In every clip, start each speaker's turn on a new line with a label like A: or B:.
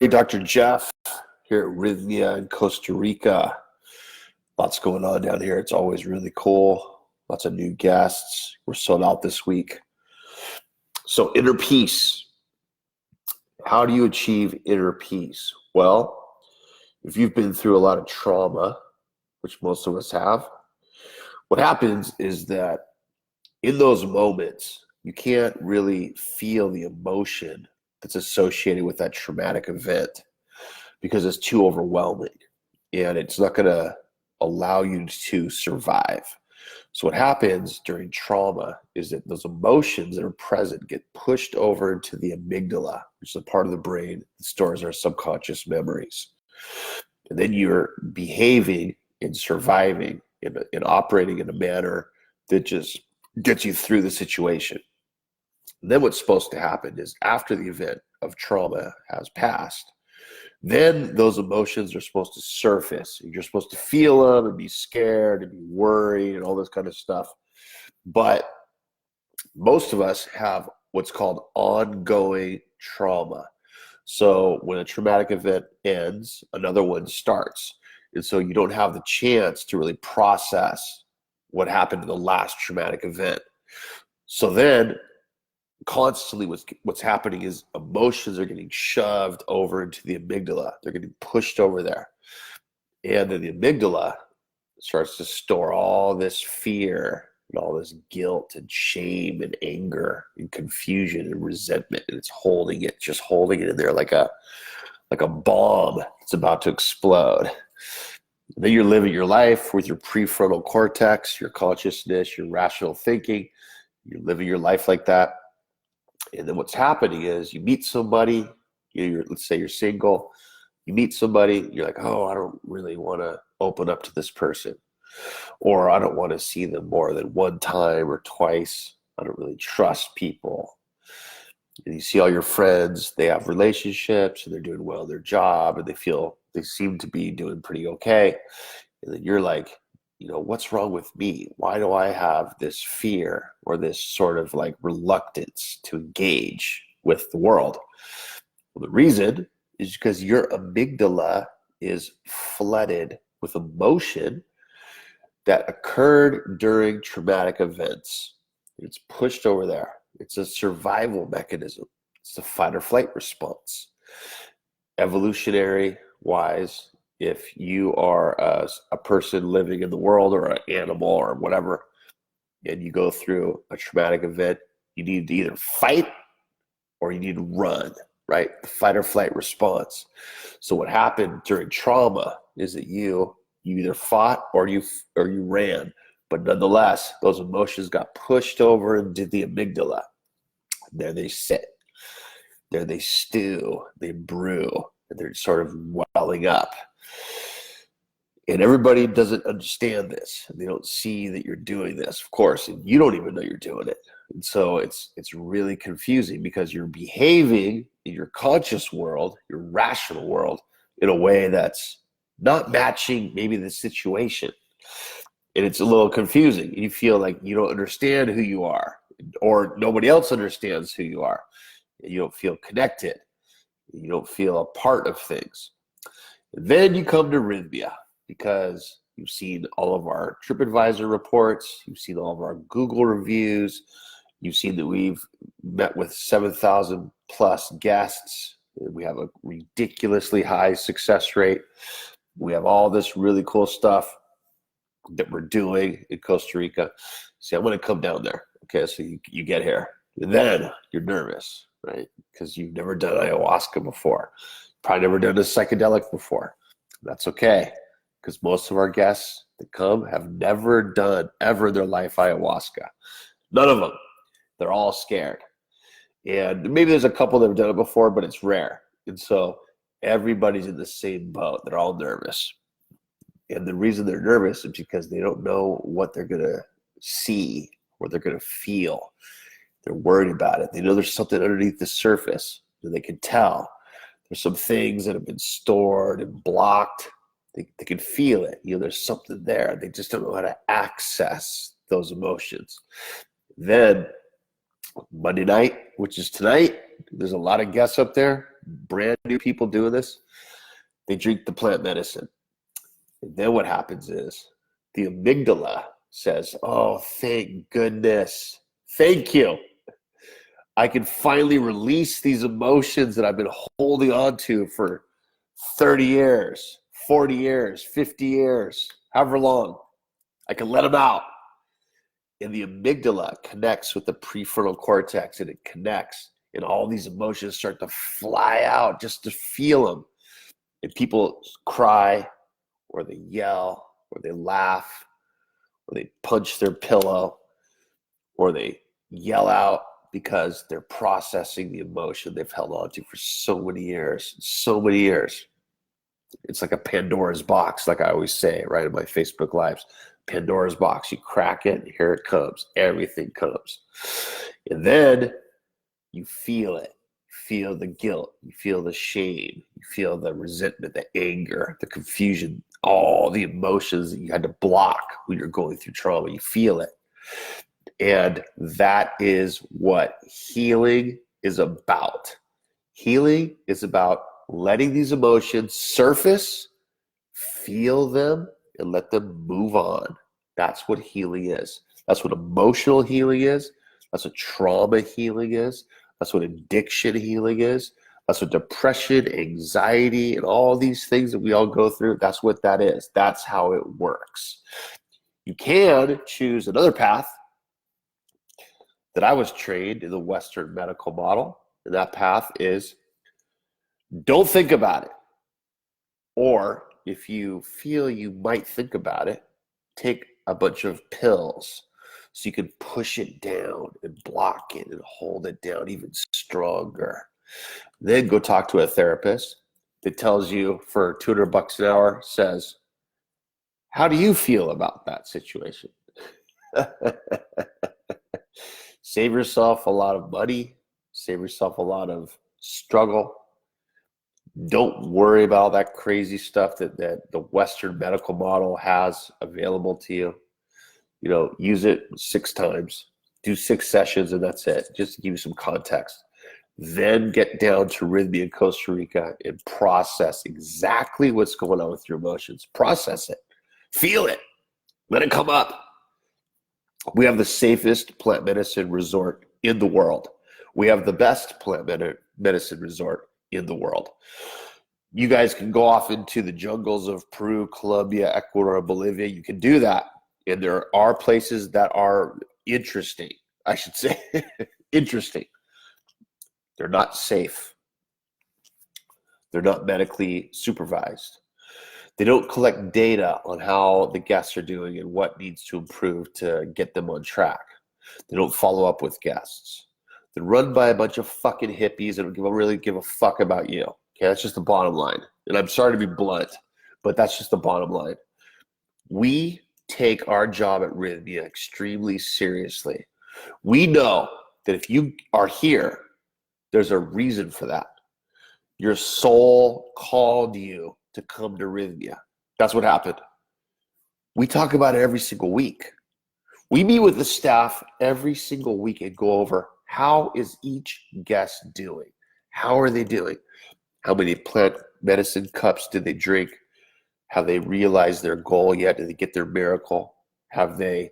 A: Hey, Dr. Jeff here at Rythmia in Costa Rica. Lots going on down here. It's always really cool. Lots of new guests. We're sold out this week. So inner peace. How do you achieve inner peace? Well, if you've been through a lot of trauma, which most of us have, what happens is that in those moments, you can't really feel the emotion that's associated with that traumatic event because it's too overwhelming and it's not going to allow you to survive. So what happens during trauma is that those emotions that are present get pushed over into the amygdala, which is a part of the brain that stores our subconscious memories. And then you're behaving and surviving and operating in a manner that just gets you through the situation. And then what's supposed to happen is after the event of trauma has passed, then those emotions are supposed to surface. You're supposed to feel them and be scared and be worried and all this kind of stuff. But most of us have what's called ongoing trauma. So when a traumatic event ends, another one starts. And so you don't have the chance to really process what happened in the last traumatic event. So then constantly what's happening is emotions are getting shoved over into the amygdala. They're getting pushed over there. And then the amygdala starts to store all this fear and all this guilt and shame and anger and confusion and resentment. And it's holding it in there like a bomb that's about to explode. And then you're living your life with your prefrontal cortex, your consciousness, your rational thinking. You're living your life like that. And then what's happening is you meet somebody, let's say you're single, you meet somebody, you're like, oh, I don't really want to open up to this person, or I don't want to see them more than one time or twice. I don't really trust people. And you see all your friends, they have relationships and they're doing well in their job and they seem to be doing pretty okay. And then you're like, what's wrong with me? Why do I have this fear or this sort of like reluctance to engage with the world? Well, the reason is because your amygdala is flooded with emotion that occurred during traumatic events. It's pushed over there. It's a survival mechanism. It's a fight or flight response. Evolutionary wise, if you are a person living in the world or an animal or whatever, and you go through a traumatic event, you need to either fight or you need to run, right? The fight or flight response. So what happened during trauma is that you either fought or you ran, but nonetheless, those emotions got pushed over into the amygdala. There they sit, there they stew, they brew, and they're sort of welling up. And everybody doesn't understand this. And they don't see that you're doing this, of course, and you don't even know you're doing it. And so it's really confusing because you're behaving in your conscious world, your rational world, in a way that's not matching maybe the situation. And it's a little confusing. You feel like you don't understand who you are, or nobody else understands who you are. You don't feel connected. You don't feel a part of things. And then you come to Rythmia because you've seen all of our TripAdvisor reports, you've seen all of our Google reviews, you've seen that we've met with 7,000 plus guests. We have a ridiculously high success rate. We have all this really cool stuff that we're doing in Costa Rica. See, I'm going to come down there. Okay, so you get here. And then you're nervous, right? Because you've never done ayahuasca before. Probably never done a psychedelic before. That's okay, because most of our guests that come have never done ever in their life ayahuasca. None of them. They're all scared. And maybe there's a couple that have done it before, but it's rare. And so everybody's in the same boat. They're all nervous. And the reason they're nervous is because they don't know what they're going to see, what they're going to feel. They're worried about it. They know there's something underneath the surface, and they can tell. There's some things that have been stored and blocked. They can feel it. There's something there. They just don't know how to access those emotions. Then Monday night, which is tonight, there's a lot of guests up there. brand new people doing this, they drink the plant medicine. And then what happens is the amygdala says, oh, thank goodness. Thank you. I can finally release these emotions that I've been holding on to for 30 years, 40 years, 50 years, however long. I can let them out. And the amygdala connects with the prefrontal cortex, and it connects. And all these emotions start to fly out just to feel them. And people cry, or they yell, or they laugh, or they punch their pillow, or they yell out because they're processing the emotion they've held on to for so many years. It's like a Pandora's box, like I always say, right, in my Facebook Lives. Pandora's box, you crack it, and here it comes. Everything comes. And then you feel it. You feel the guilt. You feel the shame. You feel the resentment, the anger, the confusion, all the emotions that you had to block when you're going through trauma. You feel it. And that is what healing is about. Healing is about letting these emotions surface, feel them, and let them move on. That's what healing is. That's what emotional healing is. That's what trauma healing is. That's what addiction healing is. That's what depression, anxiety, and all these things that we all go through, that's what that is. That's how it works. You can choose another path that I was trained in the Western medical model, and that path is don't think about it. Or if you feel you might think about it, take a bunch of pills so you can push it down and block it and hold it down even stronger. Then go talk to a therapist that tells you for $200 an hour, says, how do you feel about that situation? Save yourself a lot of money, save yourself a lot of struggle. Don't worry about all that crazy stuff that the Western medical model has available to you. You know, use it 6 times, do 6 sessions, and that's it, just to give you some context. Then get down to Rythmia in Costa Rica and process exactly what's going on with your emotions. Process it. Feel it. Let it come up. We have the safest plant medicine resort in the world. We have the best plant medicine resort in the world. You guys can go off into the jungles of Peru, Colombia, Ecuador, Bolivia. You can do that. And there are places that are interesting, I should say. Interesting. They're not safe. They're not medically supervised. They don't collect data on how the guests are doing and what needs to improve to get them on track. They don't follow up with guests. They're run by a bunch of fucking hippies that don't really give a fuck about you. Okay, that's just the bottom line. And I'm sorry to be blunt, but that's just the bottom line. We take our job at Rythmia extremely seriously. We know that if you are here, there's a reason for that. Your soul called you to come to Rythmia. That's what happened. We talk about it every single week. We meet with the staff every single week and go over how is each guest doing? How are they doing? How many plant medicine cups did they drink? Have they realized their goal yet? Did they get their miracle? Have they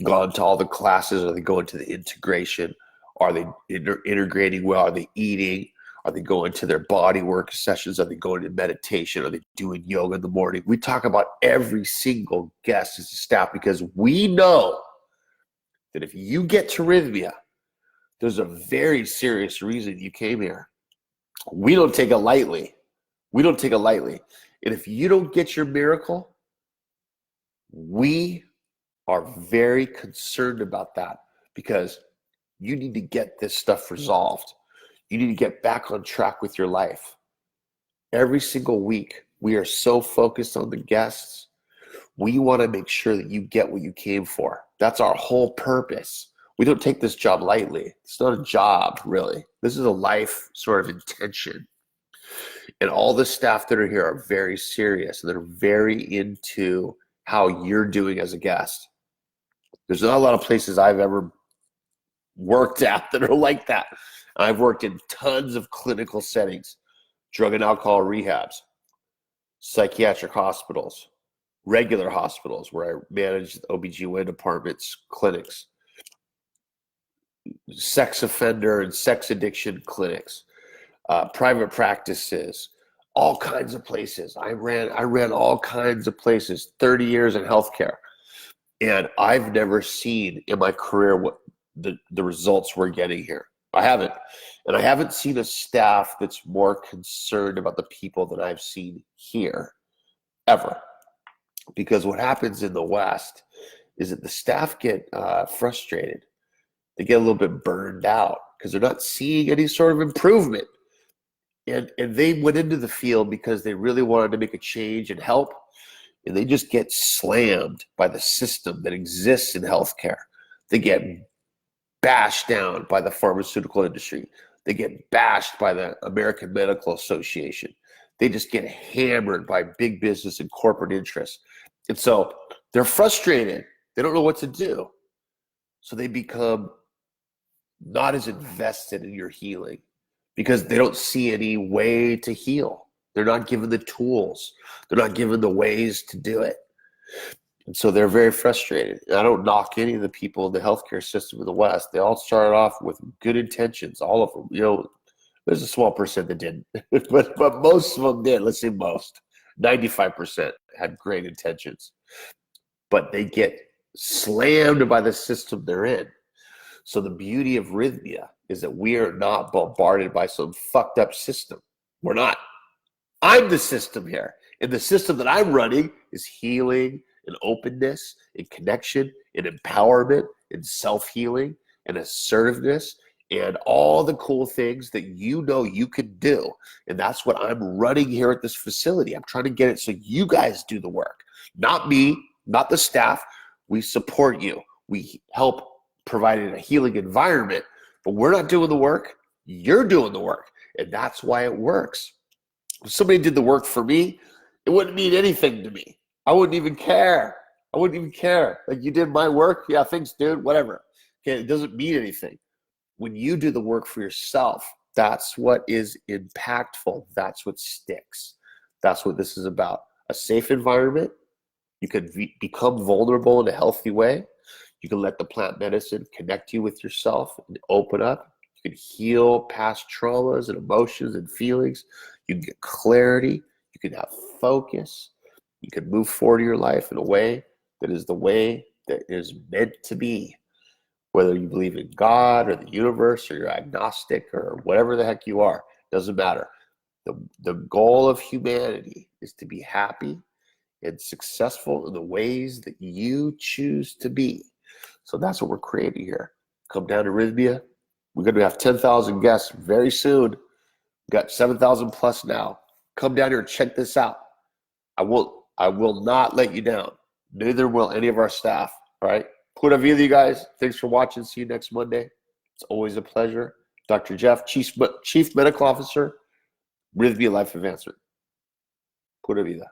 A: gone to all the classes? Are they going to the integration? Are they integrating well? Are they eating? Are they going to their body work sessions? Are they going to meditation? Are they doing yoga in the morning? We talk about every single guest as a staff because we know that if you get to Rythmia, there's a very serious reason you came here. We don't take it lightly. We don't take it lightly. And if you don't get your miracle, we are very concerned about that because you need to get this stuff resolved. You need to get back on track with your life. Every single week, we are so focused on the guests. We want to make sure that you get what you came for. That's our whole purpose. We don't take this job lightly. It's not a job, really. This is a life sort of intention. And all the staff that are here are very serious. They're very into how you're doing as a guest. There's not a lot of places I've ever worked at that are like that. I've worked in tons of clinical settings. drug and alcohol rehabs, psychiatric hospitals, regular hospitals where I manage OBGYN departments, clinics, sex offender and sex addiction clinics, private practices, all kinds of places. I ran all kinds of places, 30 years in healthcare. And I've never seen in my career what the results we're getting here. I haven't. And I haven't seen a staff that's more concerned about the people than I've seen here, ever. Because what happens in the West is that the staff get frustrated. They get a little bit burned out because they're not seeing any sort of improvement. And they went into the field because they really wanted to make a change and help. And they just get slammed by the system that exists in healthcare. They get bashed down by the pharmaceutical industry. They get bashed by the American Medical Association. They just get hammered by big business and corporate interests. And so they're frustrated. They don't know what to do. So they become not as invested in your healing because they don't see any way to heal. They're not given the tools. They're not given the ways to do it. And so they're very frustrated. And I don't knock any of the people in the healthcare system in the West. They all started off with good intentions, all of them. You know, there's a small percent that didn't, but most of them did. Let's say most. 95% had great intentions. But they get slammed by the system they're in. So the beauty of Rythmia is that we are not bombarded by some fucked up system. We're not. I'm the system here. And the system that I'm running is healing and openness and connection and empowerment and self-healing and assertiveness and all the cool things that you know you can do. And that's what I'm running here at this facility. I'm trying to get it so you guys do the work. Not me, not the staff. We support you. We help provide a healing environment, but we're not doing the work. You're doing the work. And that's why it works. If somebody did the work for me, it wouldn't mean anything to me. I wouldn't even care. I wouldn't even care. Like, you did my work? Yeah, thanks, dude. Whatever. Okay, it doesn't mean anything. When you do the work for yourself, that's what is impactful. That's what sticks. That's what this is about. A safe environment. You can become vulnerable in a healthy way. You can let the plant medicine connect you with yourself and open up. You can heal past traumas and emotions and feelings. You can get clarity. You can have focus. You can move forward in your life in a way that is the way that is meant to be. Whether you believe in God or the universe or you're agnostic or whatever the heck you are, doesn't matter. The goal of humanity is to be happy and successful in the ways that you choose to be. So that's what we're creating here. Come down to Rythmia. We're going to have 10,000 guests very soon. We've got 7,000 plus now. Come down here and check this out. I will not let you down. Neither will any of our staff. All right. Pura vida, you guys. Thanks for watching. See you next Monday. It's always a pleasure. Dr. Jeff, Chief Medical Officer, Rythmia Life Advancement. Pura vida.